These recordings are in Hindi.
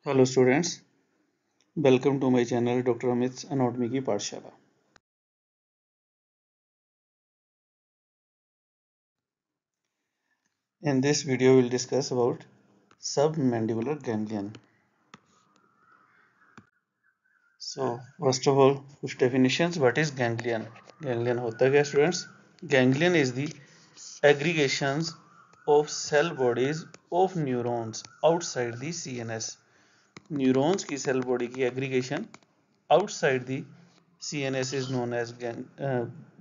Hello students, welcome to my channel doctor Amit anatomy की पाठशाला। In this video we'll discuss about submandibular ganglion. So first of all, कुछ definitions. What is ganglion? Ganglion होता क्या students? Ganglion is the aggregations of cell bodies of neurons outside the CNS. Neurons की सेल बॉडी की aggregation outside the CNS is known as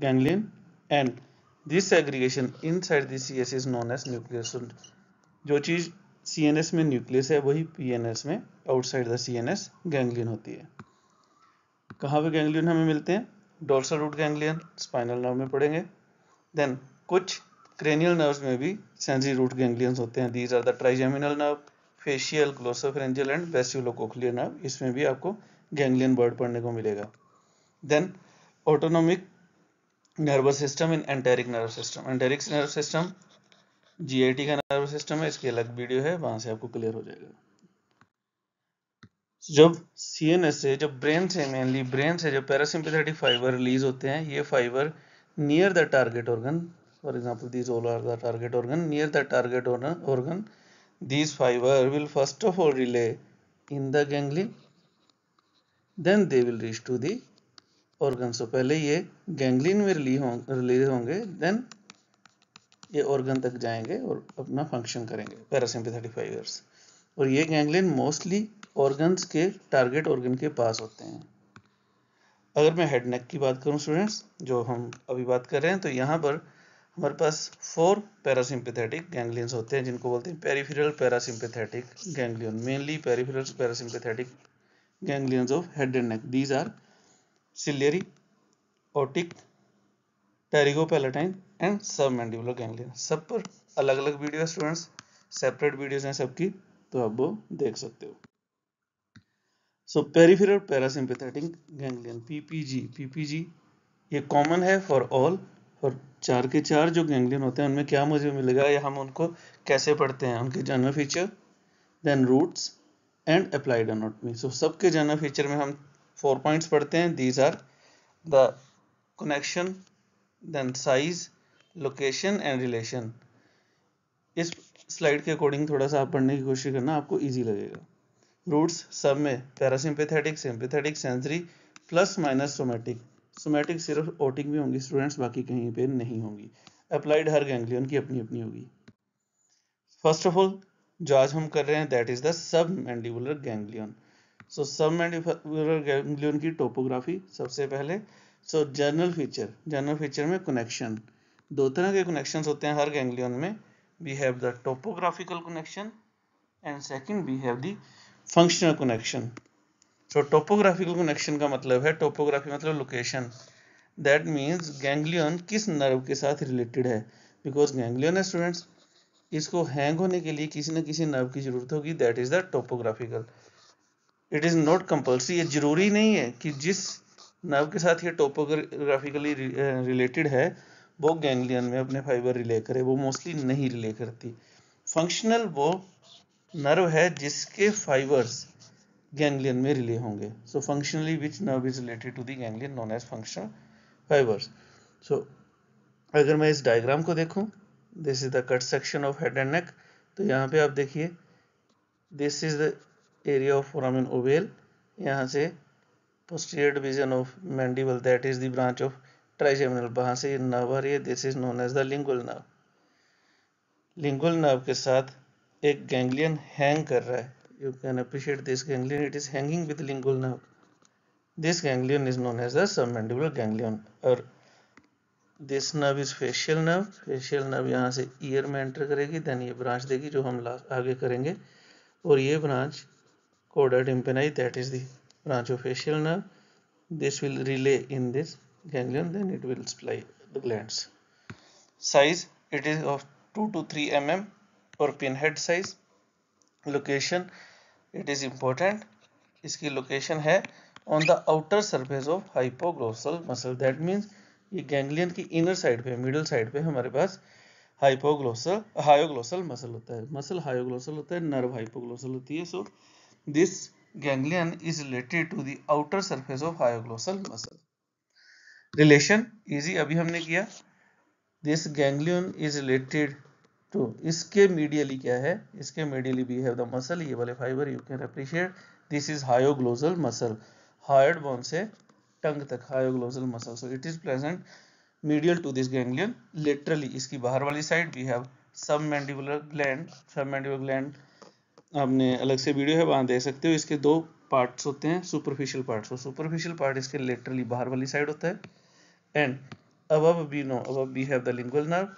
ganglion and this aggregation inside the CS is known as nucleus. जो चीज़ CNS में न्यूक्लियस है वही PNS में आउटसाइड द CNS गैंग्लियन होती है। कहाँ पे गैंग्लियन हमें मिलते हैं? Dorsal root ganglion spinal nerve में पढ़ेंगे। देन कुछ क्रेनियल नर्व्स में भी सेंसरी रूट गैंग्लियंस होते हैं। These are the trigeminal nerve, facial, glossopharyngeal and vestibulocochlear nerve. इसमें भी आपको गैंग्लियन वर्ड पढ़ने को मिलेगा। Then autonomic nervous system in enteric nerve system. Enteric nerve system GIT का नर्व सिस्टम है, इसकी अलग वीडियो है, वहां से आपको क्लियर हो जाएगा। जब CNS से, जब ब्रेन से, मेनली ब्रेन से जब पैरासिम्पैथेटिक फाइबर रिलीज होते हैं, ये fibre near the target organ, for example these all are the target organ, near the target organ these fiber will first of all relay in the ganglion, then they will reach to the organ. So पहले ये गैंग्लियन में रिलीज होंगे, देन ये ऑर्गन तक जाएंगे और अपना फंक्शन करेंगे पैरासिम्पैथेटिक फाइबर्स। और ये गैंग्लियन मोस्टली ऑर्गन्स के टारगेट ऑर्गन के पास होते हैं। अगर मैं हेड नेक की बात करूं स्टूडेंट्स, जो हम अभी बात कर रहे हैं, तो यहाँ पर हमारे पास 4 पैरासिम्पैथेटिक गैंग्लियंस होते हैं, जिनको बोलते हैं peripheral parasympathetic ganglion. Mainly peripheral parasympathetic ganglions of head and neck. These are ciliary, otic, pterygopalatine and submandibular ganglion. सब पर अलग अलग वीडियो है स्टूडेंट्स, सेपरेट वीडियोस हैं सबकी, तो आप वो देख सकते हो। सो पेरिफेरल पैरासिम्पैथेटिक गैंग्लियन PPG ये कॉमन है फॉर ऑल, और 4 के 4 जो गैंग्लियन होते हैं उनमें क्या मुझे मिलेगा या हम उनको कैसे पढ़ते हैं, उनके general feature, then roots and applied anatomy. So सबके जनरल फीचर में हम 4 पॉइंट्स पढ़ते हैं। These are the connection, then size, location and relation. इस स्लाइड के अकॉर्डिंग थोड़ा सा आप पढ़ने की कोशिश करना, आपको इजी लगेगा। रूट्स सब में parasympathetic, sympathetic, sensory plus minus somatic. Somatic सिर्फ ओटिक में होंगी स्टूडेंट्स, बाकी कहीं पे नहीं होंगी। अप्लाइड हर गैंग्लियन की अपनी अपनी होगी। फर्स्ट ऑफ ऑल जो आज हम कर रहे हैं that is the submandibular ganglion. So submandibular ganglion की टोपोग्राफी सबसे पहले। सो जनरल फीचर में कनेक्शन, 2 तरह के कनेक्शंस होते हैं हर गैंग्लियन में। We have the topographical connection and second we have the functional connection. तो टोपोग्राफिकल कनेक्शन का मतलब है, टोपोग्राफी मतलब लोकेशन, दैट मीन्स गैंग्लियन किस नर्व के साथ रिलेटेड है। बिकॉज गैंग्लियन है स्टूडेंट्स, इसको हैंग होने के लिए किसी न किसी नर्व की जरूरत होगी, that is the topographical. It is not compulsory, ये जरूरी नहीं है कि जिस नर्व के साथ ये टोपोग्राफिकली रिलेटेड है वो गैंग्लियन में अपने फाइबर रिले करे, वो मोस्टली नहीं रिले करती। फंक्शनल वो नर्व है जिसके फाइबर्स गैंग्लियन में रिले होंगे। So functionally which nerve is related to the ganglion known as functional fibres. So अगर मैं इस डायग्राम को देखूं, this is the cut section of head and neck. तो यहाँ पे आप देखिए, this is the area of foramen ovale. यहाँ से posterior division of mandible, that is the branch of trigeminal, वहां से नर्व आ रही है, this is known as the lingual nerve. Lingual nerve के साथ एक गैंग्लियन हैंग कर रहा है। You can appreciate this ganglion, it is hanging with lingual nerve. This ganglion is known as the submandibular ganglion. और this nerve is facial nerve. Facial nerve यहाँ से ईयर में एंटर करेगी, देन ये ब्रांच देगी जो हम आगे करेंगे, और ये ब्रांच कोडा tympani, that is the branch of facial nerve. This will relay in this ganglion, then it will supply the glands. Size, it is of 2 to 3 mm or pinhead size. Location, it is important, इसकी लोकेशन है on the outer surface of hypoglossal muscle. That means ये गैंग्लियन की इनर साइड पे, मिडल साइड पे हमारे पास हायोग्लोसल मसल होता है। मसल हायोग्लोसल होता है, नर्व हाइपोग्लोसल होती है। सो This ganglion is related to the outer surface of hypoglossal muscle. Relation easy अभी हमने किया. This ganglion is related to, इसके medially क्या है, इसके medially we have the muscle, ये वाले fiber you can appreciate. This is hypoglossal muscle, hyoid bone से टंग तक hypoglossal muscle. So it is present medial to this ganglion. Laterally इसकी बाहर वाली side we have submandibular gland. Submandibular gland आपने अलग से वीडियो है वहां देख सकते हो. इसके दो पार्ट्स होते हैं, superficial part. So superficial part इसके लेटरली बाहर वाली साइड होता है. And above we know, above we have the lingual nerve,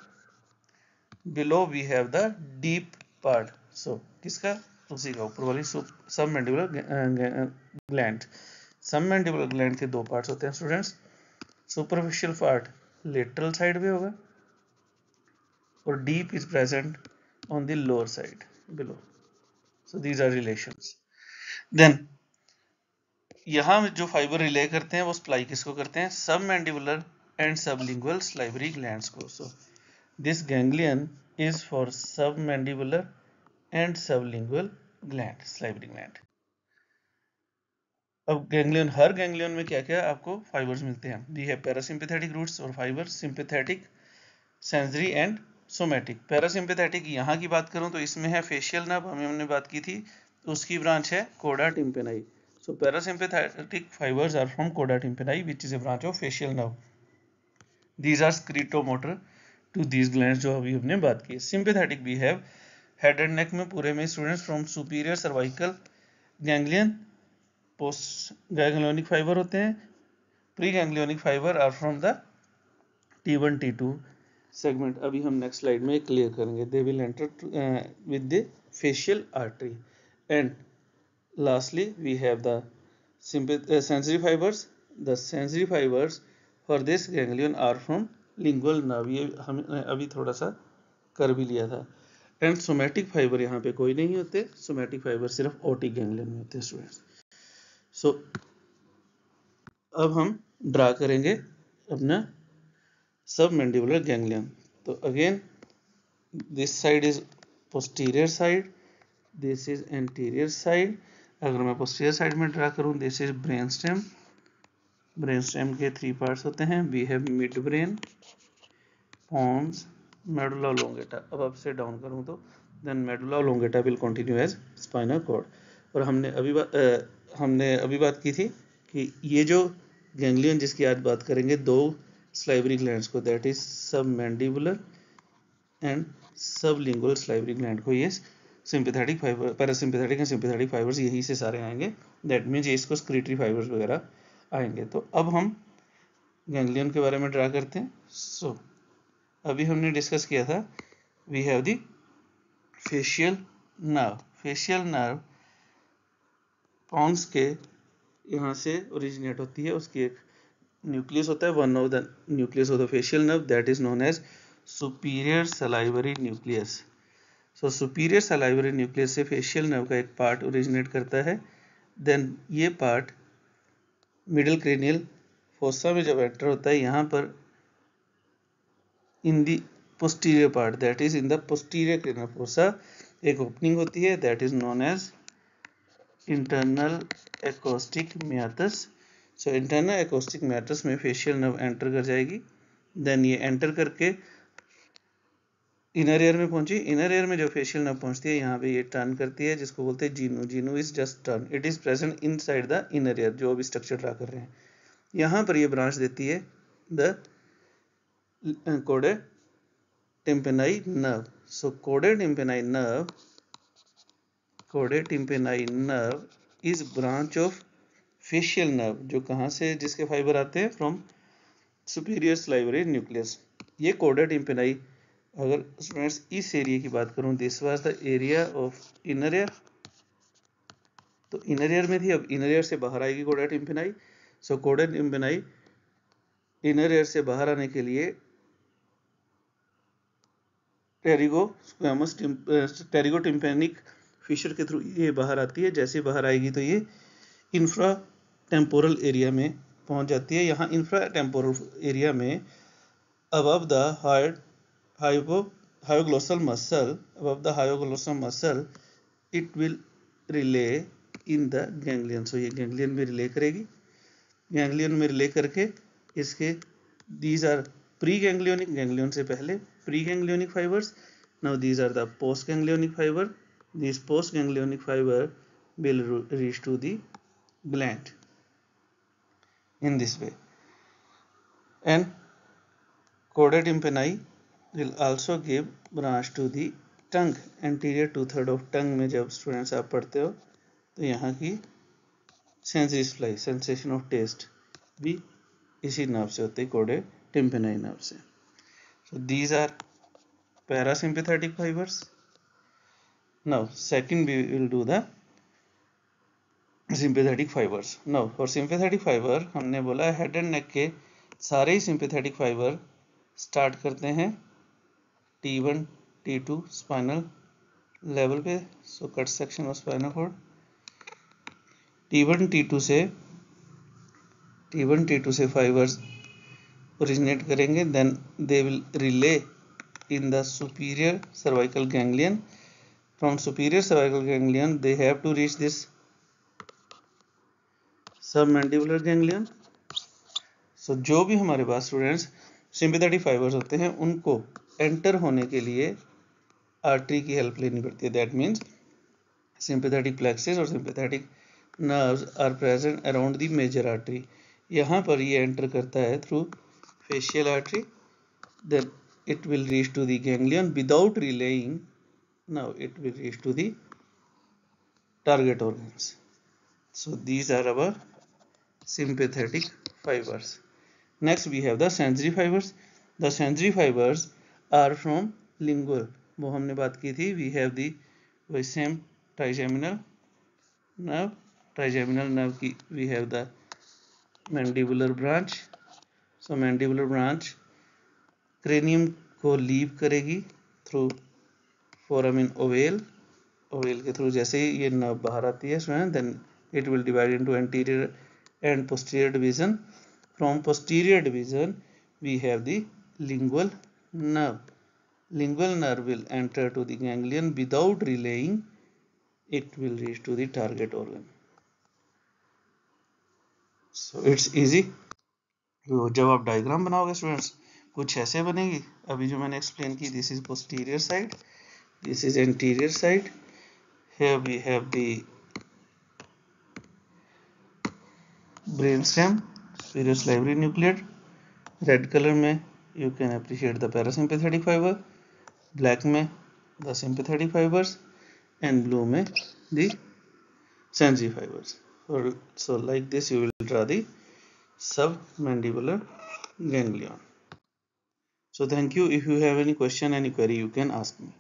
below we have the deep part. So किसका, उसी का ऊपर वाली सबमैंडिबुलर ग्लैंड. सबमैंडिबुलर ग्लैंड के दो पार्ट्स होते हैं students. Superficial part lateral side में होगा और deep is present on the lower side below. So these are relations. Then यहाँ जो फाइबर रिले करते हैं वो सप्लाई किसको करते हैं, submandibular and sublingual salivary glands को. So this ganglion is for submandibular and sublingual gland, salivary gland. अब गैंग्लियन, हर गैंग्लियन में क्या क्या आपको फाइबर्स मिलते हैं. वी हैव पैरासिम्पैथेटिक रूट्स और fibre, sympathetic, sensory and somatic. Parasympathetic यहाँ की बात करूँ तो इसमें है फेशियल नर्व, हमने बात की थी, उसकी ब्रांच है कोडा टिम्पेनाई. So parasympathetic fibers are from coda tympani, which is a branch of facial nerve. These are secretomotor to these glands जो अभी हमने बात की. Sympathetic we have head and neck में पूरे में students from superior cervical ganglion, post ganglionic fiber होते हैं. Preganglionic fiber are from the T1 T2 segment. अभी हम next slide में clear करेंगे. They will enter with the facial artery. And lastly we have the sensory fibers. The sensory fibers for this ganglion are from lingual nerve. ये हमने अभी थोड़ा सा कर भी लिया था. एंड सोमैटिक फाइबर यहाँ पे कोई नहीं होते. सोमैटिक फाइबर सिर्फ ओटिक गैंग्लियन में होते हैं स्टूडेंट्स. सो अब हम ड्रा करेंगे अपना सबमैंडिबुलर गैंग्लियन. तो again this side is posterior side, this is anterior side. अगर मैं पोस्टीरियर साइड में ड्रा करूं, this is brain stem. Brain stem के 3 पार्ट्स होते हैं. We have mid brain, pons, medulla oblongata. अब अप से डाउन करूं तो then medulla oblongata will continue as spinal cord. और हमने अभी बात की थी कि ये जो गैंग्लियन जिसकी आज बात करेंगे, दो स्लाइवरी ग्लैंड्स को, that is submandibular and sublingual salivary gland को, ये sympathetic fibre, parasympathetic and sympathetic fibres यही से सारे आएंगे. दैट मीन्स ये इसको स्क्रीटरी फाइबर्स वगैरह आएंगे. तो अब हम गैंग्लियन के बारे में ड्रा करते हैं. सो अभी हमने डिस्कस किया था, we have the facial nerve. Facial nerve pons के यहाँ से ओरिजिनेट होती है. उसकी एक न्यूक्लियस होता है, one of the nucleus of the facial nerve, that is known as superior salivary nucleus. So superior salivary nucleus से फेशियल नर्व का एक पार्ट ओरिजिनेट करता है. देन ये पार्ट मिडिल क्रेनियल फोसा में जब एंटर होता है, यहाँ पर in the posterior part, that is in the posterior cranial fossa, एक ओपनिंग होती है, that is known as internal acoustic meatus. So internal acoustic meatus में फेशियल नर्व एंटर कर जाएगी. देन ये एंटर करके इनर ईयर में पहुंची. इनर ईयर में जो फेशियल नर्व पहुंचती है, यहाँ पे ये टर्न करती है, जिसको बोलते हैं Jinu. Jinu is just turn, it is present inside the inner ear, जो अभी स्ट्रक्चर ड्रा कर रहे हैं. यहाँ पर ये ब्रांच देती है द कोडे टिम्पेनाई नर्व. सो कोडे tympani nerve is branch of facial nerve, जो कहाँ से, जिसके फाइबर आते हैं फ्रॉम सुपीरियर सलाइवरी न्यूक्लियस. ये कोडे टिम्पेनाई, अगर स्टूडेंट्स इस एरिया की बात करूं, this was the area of inner ear. तो इनर ईयर में थी, अब इनर ईयर से बाहर आएगी कोडा टिम्पेनाई. सो कोडा टिम्पेनाई इनर ईयर से बाहर आने के लिए टेरिगो टिम्पेनिक फिशर के थ्रू ये बाहर आती है. जैसे बाहर आएगी तो ये इंफ्रा टेम्पोरल एरिया में पहुंच जाती है. यहाँ इंफ्रा टेम्पोरल एरिया में above the hypoglossal muscle, it will relay in the ganglion. So ये गैंग्लियन में रिले करेगी, गैंग्लियन में रिले करके इसके these are pre ganglionic, ganglion से पहले pre ganglionic fibres. Now these are the post ganglionic fibre, this post ganglionic fibre will reach to the gland in this way. And chordae tympani will also give branch to the tongue, anterior 2/3 of tongue में जब स्टूडेंट्स आप पढ़ते हो तो यहाँ की sensory supply, sensation of taste भी इसी नर्व से होती है, chordae tympani नर्व से। So these are parasympathetic fibers. Now second we will do the sympathetic fibres. Now for sympathetic fibre हमने बोला हेड एंड नेक के सारे ही सिंपैथेटिक फाइबर स्टार्ट करते हैं T1 T2 स्पाइनल लेवल पे। So cut section of spinal cord T1 T2 से फाइबर्स ओरिजिनेट करेंगे, then they will relay in the superior cervical ganglion. From superior cervical ganglion they have to reach this submandibular ganglion. So जो भी हमारे पास स्टूडेंट्स सिंपैथेटिक फाइबर्स होते हैं उनको एंटर होने के लिए आर्टरी की हेल्प लेनी पड़ती है। दैट मीन्स सिंपैथेटिक प्लेक्सिस और sympathetic nerves are present around the major artery. यहाँ पर ये एंटर करता है through facial artery, then it will reach to the ganglion without relaying, now it will reach to the target organs. So these are our sympathetic fibers. Next we have the sensory fibers. The sensory fibers are from lingual, वो हमने बात की थी। we have the same trigeminal nerve, trigeminal nerve की we have the mandibular branch. So mandibular branch cranium को लीव करेगी थ्रू foramen ovale, ओवेल के थ्रू जैसे ही ये नर्व बाहर आती है student, then it will divide into anterior and posterior division. From posterior division we have the lingual nerve. Lingual nerve will enter to the ganglion without relaying, it will reach to the target organ. So it's easy. तो जब आप डायग्राम बनाओगे स्टूडेंट्स कुछ ऐसे बनेगी। अभी जो मैंने एक्सप्लेन की, this is posterior side, this is anterior side, here we have the brainstem, superior salivary nucleus. Red colour में you can appreciate the parasympathetic fiber, black में the sympathetic fibers and blue में the sensory fibers. So like this you will draw the submandibular ganglion. So thank you. If you have any question, any query, you can ask me.